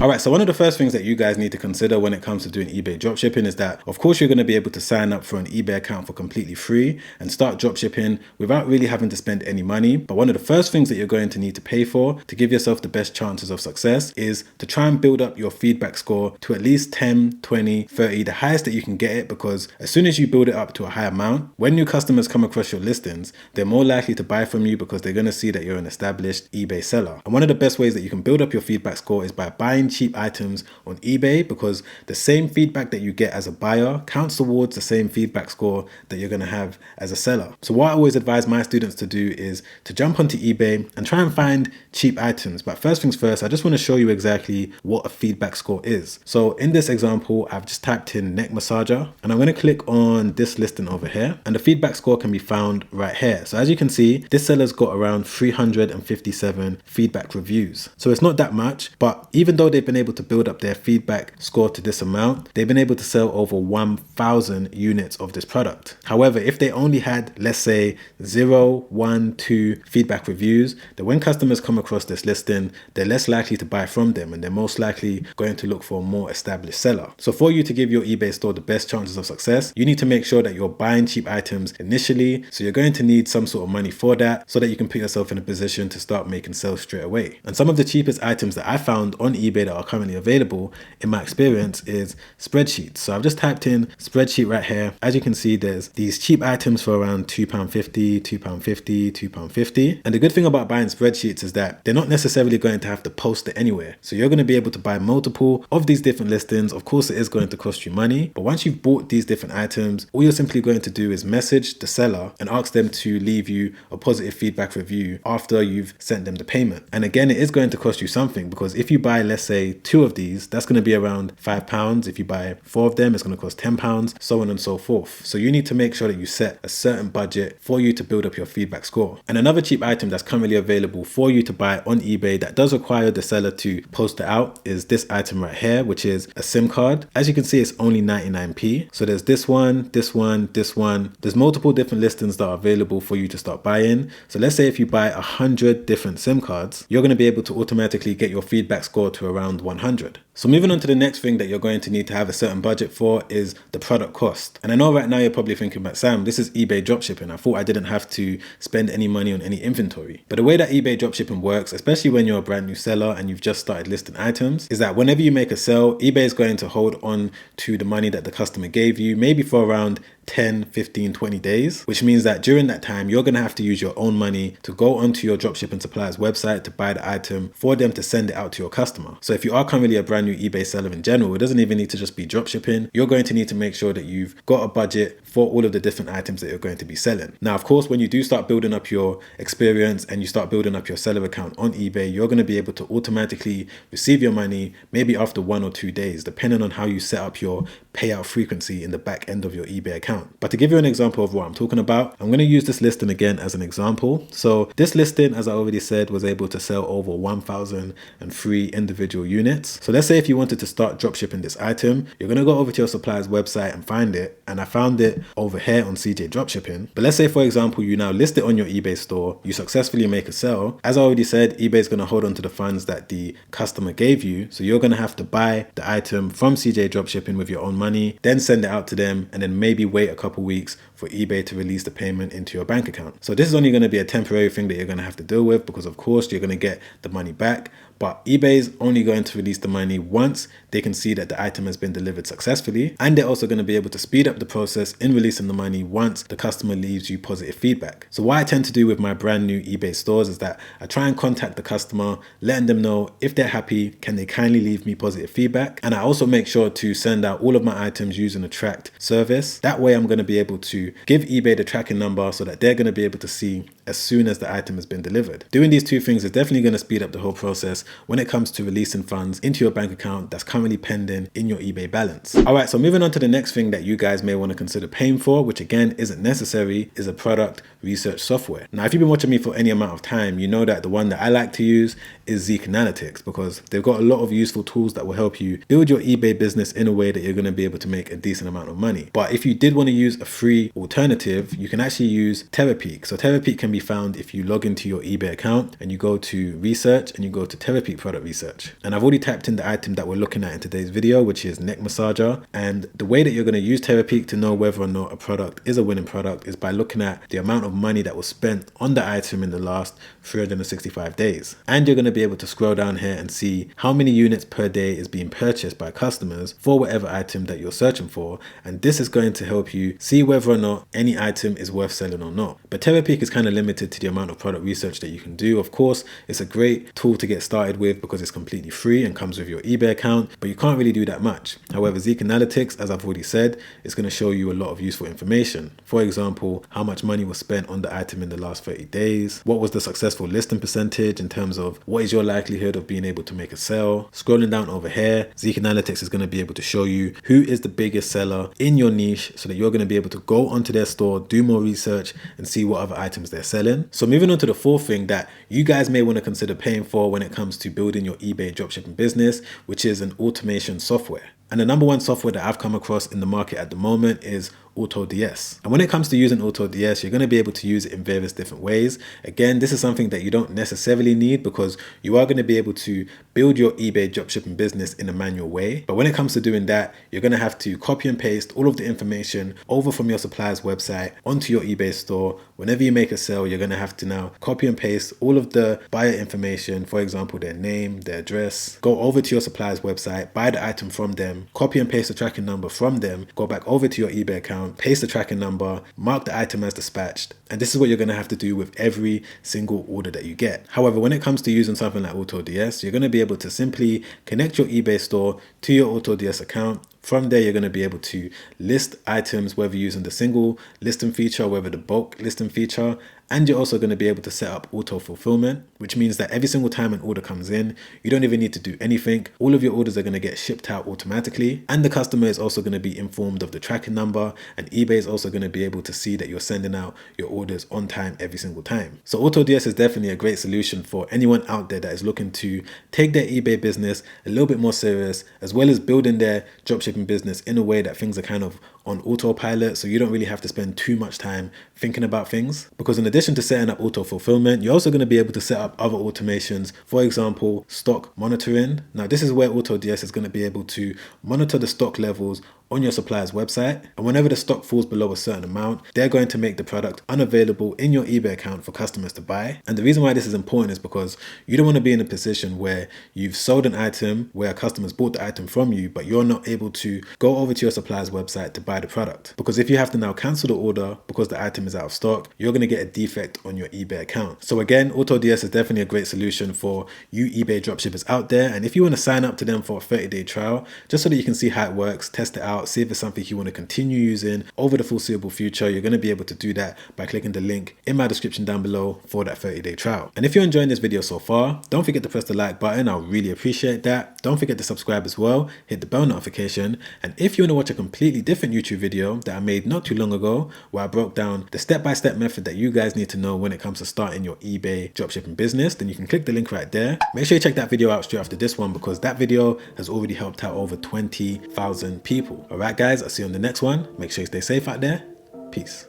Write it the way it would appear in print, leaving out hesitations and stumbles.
All right, so one of the first things that you guys need to consider when it comes to doing eBay dropshipping is that, of course, you're going to be able to sign up for an eBay account for completely free and start dropshipping without really having to spend any money. But one of the first things that you're going to need to pay for to give yourself the best chances of success is to try and build up your feedback score to at least 10, 20, 30, the highest that you can get it, because as soon as you build it up to a high amount, when new customers come across your listings, they're more likely to buy from you because they're going to see that you're an established eBay seller. And one of the best ways that you can build up your feedback score is by buying cheap items on eBay, because the same feedback that you get as a buyer counts towards the same feedback score that you're going to have as a seller. So what I always advise my students to do is to jump onto eBay and try and find cheap items. But first things first, I just want to show you exactly what a feedback score is. So in this example, I've just typed in neck massager and I'm going to click on this listing over here, and the feedback score can be found right here. So as you can see, this seller's got around 357 feedback reviews. So it's not that much, but even though they've been able to build up their feedback score to this amount, they've been able to sell over 1,000 units of this product. However, if they only had, let's say, 0, 1, 2 feedback reviews, then when customers come across this listing, they're less likely to buy from them and they're most likely going to look for a more established seller. So for you to give your eBay store the best chances of success, you need to make sure that you're buying cheap items initially. So you're going to need some sort of money for that so that you can put yourself in a position to start making sales straight away. And some of the cheapest items that I found on eBay that are currently available in my experience is spreadsheets. So I've just typed in spreadsheet right here. As you can see, there's these cheap items for around £2.50, £2.50, £2.50. And the good thing about buying spreadsheets is that they're not necessarily going to have to post it anywhere. So you're going to be able to buy multiple of these different listings. Of course, it is going to cost you money, but once you've bought these different items, all you're simply going to do is message the seller and ask them to leave you a positive feedback review after you've sent them the payment. And again, it is going to cost you something, because if you buy, let's say, 2 of these, that's going to be around £5. If you buy 4 of them, it's going to cost £10, so on and so forth. So you need to make sure that you set a certain budget for you to build up your feedback score. And another cheap item that's currently available for you to buy on eBay that does require the seller to post it out is this item right here, which is a SIM card. As you can see, it's only 99p. So there's this one, this one, this one. There's multiple different listings that are available for you to start buying. So let's say if you buy 100 different SIM cards, you're going to be able to automatically get your feedback score to around 100. So moving on to the next thing that you're going to need to have a certain budget for is the product cost. And I know right now you're probably thinking, but Sam, this is eBay dropshipping. I thought I didn't have to spend any money on any inventory. But the way that eBay dropshipping works, especially when you're a brand new seller and you've just started listing items, is that whenever you make a sale, eBay is going to hold on to the money that the customer gave you, maybe for around 10, 15, 20 days, which means that during that time, you're going to have to use your own money to go onto your dropshipping supplier's website to buy the item for them to send it out to your customer. So if you are currently a brand new eBay seller in general, it doesn't even need to just be dropshipping. You're going to need to make sure that you've got a budget for all of the different items that you're going to be selling. Now, of course, when you do start building up your experience and you start building up your seller account on eBay, you're going to be able to automatically receive your money maybe after 1 or 2 days, depending on how you set up your payout frequency in the back end of your eBay account. But to give you an example of what I'm talking about, I'm going to use this listing again as an example. So this listing, as I already said, was able to sell over 1,003 individual units. So let's say if you wanted to start dropshipping this item, you're going to go over to your supplier's website and find it. And I found it over here on CJ Dropshipping. But let's say, for example, you now list it on your eBay store, you successfully make a sale. As I already said, eBay is going to hold on to the funds that the customer gave you. So you're going to have to buy the item from CJ Dropshipping with your own money, then send it out to them, and then maybe wait a couple weeks for eBay to release the payment into your bank account. So this is only going to be a temporary thing that you're going to have to deal with, because of course you're going to get the money back. But eBay is only going to release the money once they can see that the item has been delivered successfully. And they're also going to be able to speed up the process in releasing the money once the customer leaves you positive feedback. So what I tend to do with my brand new eBay stores is that I try and contact the customer, letting them know if they're happy, can they kindly leave me positive feedback. And I also make sure to send out all of my items using a tracked service. That way I'm going to be able to give eBay the tracking number so that they're going to be able to see as soon as the item has been delivered. Doing these two things is definitely going to speed up the whole process when it comes to releasing funds into your bank account that's currently pending in your eBay balance. All right, so moving on to the next thing that you guys may want to consider paying for, which again isn't necessary, is a product research software. Now, if you've been watching me for any amount of time, you know that the one that I like to use is Zik Analytics, because they've got a lot of useful tools that will help you build your eBay business in a way that you're going to be able to make a decent amount of money. But if you did want to use a free alternative, you can actually use Terapeak. So Terapeak can be found if you log into your eBay account and you go to research and you go to Therapy product research. And I've already typed in the item that we're looking at in today's video, which is neck massager. And the way that you're going to use Therapy to know whether or not a product is a winning product is by looking at the amount of money that was spent on the item in the last 365 days. And you're going to be able to scroll down here and see how many units per day is being purchased by customers for whatever item that you're searching for. And this is going to help you see whether or not any item is worth selling or not. But Therapy is kind of limited to the amount of product research that you can do. Of course, it's a great tool to get started with because it's completely free and comes with your eBay account, but you can't really do that much. However, Zik Analytics, as I've already said, is going to show you a lot of useful information. For example, how much money was spent on the item in the last 30 days, what was the successful listing percentage in terms of what is your likelihood of being able to make a sale. Scrolling down over here, Zik Analytics is going to be able to show you who is the biggest seller in your niche so that you're going to be able to go onto their store, do more research and see what other items they're selling. So moving on to the fourth thing that you guys may want to consider paying for when it comes to building your eBay dropshipping business, which is an automation software. And the number one software that I've come across in the market at the moment is AutoDS. And when it comes to using AutoDS, you're going to be able to use it in various different ways. Again, this is something that you don't necessarily need because you are going to be able to build your eBay dropshipping business in a manual way. But when it comes to doing that, you're going to have to copy and paste all of the information over from your supplier's website onto your eBay store. Whenever you make a sale, you're going to have to now copy and paste all of the buyer information, for example, their name, their address, go over to your supplier's website, buy the item from them, copy and paste the tracking number from them, go back over to your eBay account, paste the tracking number, mark the item as dispatched. And this is what you're going to have to do with every single order that you get. However, when it comes to using something like AutoDS, you're going to be able to simply connect your eBay store to your AutoDS account. From there, you're going to be able to list items, whether using the single listing feature, whether the bulk listing feature, and you're also going to be able to set up auto fulfillment, which means that every single time an order comes in, you don't even need to do anything. All of your orders are going to get shipped out automatically, and the customer is also going to be informed of the tracking number, and eBay is also going to be able to see that you're sending out your orders on time every single time. So AutoDS is definitely a great solution for anyone out there that is looking to take their eBay business a little bit more serious, as well as building their dropshipping business in a way that things are kind of on autopilot, so you don't really have to spend too much time thinking about things. Because in addition to setting up auto fulfillment, you're also going to be able to set up other automations, for example, stock monitoring. Now this is where AutoDS is going to be able to monitor the stock levels on your supplier's website, and whenever the stock falls below a certain amount, they're going to make the product unavailable in your eBay account for customers to buy. And the reason why this is important is because you don't want to be in a position where you've sold an item where customers bought the item from you, but you're not able to go over to your supplier's website to buy the product. Because if you have to now cancel the order because the item is out of stock, you're going to get a defect on your eBay account. So again, AutoDS is definitely a great solution for you eBay dropshippers out there. And if you want to sign up to them for a 30-day trial, just so that you can see how it works, test it out, see if it's something you want to continue using over the foreseeable future, you're going to be able to do that by clicking the link in my description down below for that 30-day trial. And if you're enjoying this video so far, don't forget to press the like button. I'll really appreciate that. Don't forget to subscribe as well, hit the bell notification. And if you want to watch a completely different YouTube video that I made not too long ago, where I broke down the step-by-step method that you guys need to know when it comes to starting your eBay dropshipping business, then you can click the link right there. Make sure you check that video out straight after this one because that video has already helped out over 20,000 people. All right, guys, I'll see you on the next one. Make sure you stay safe out there. Peace.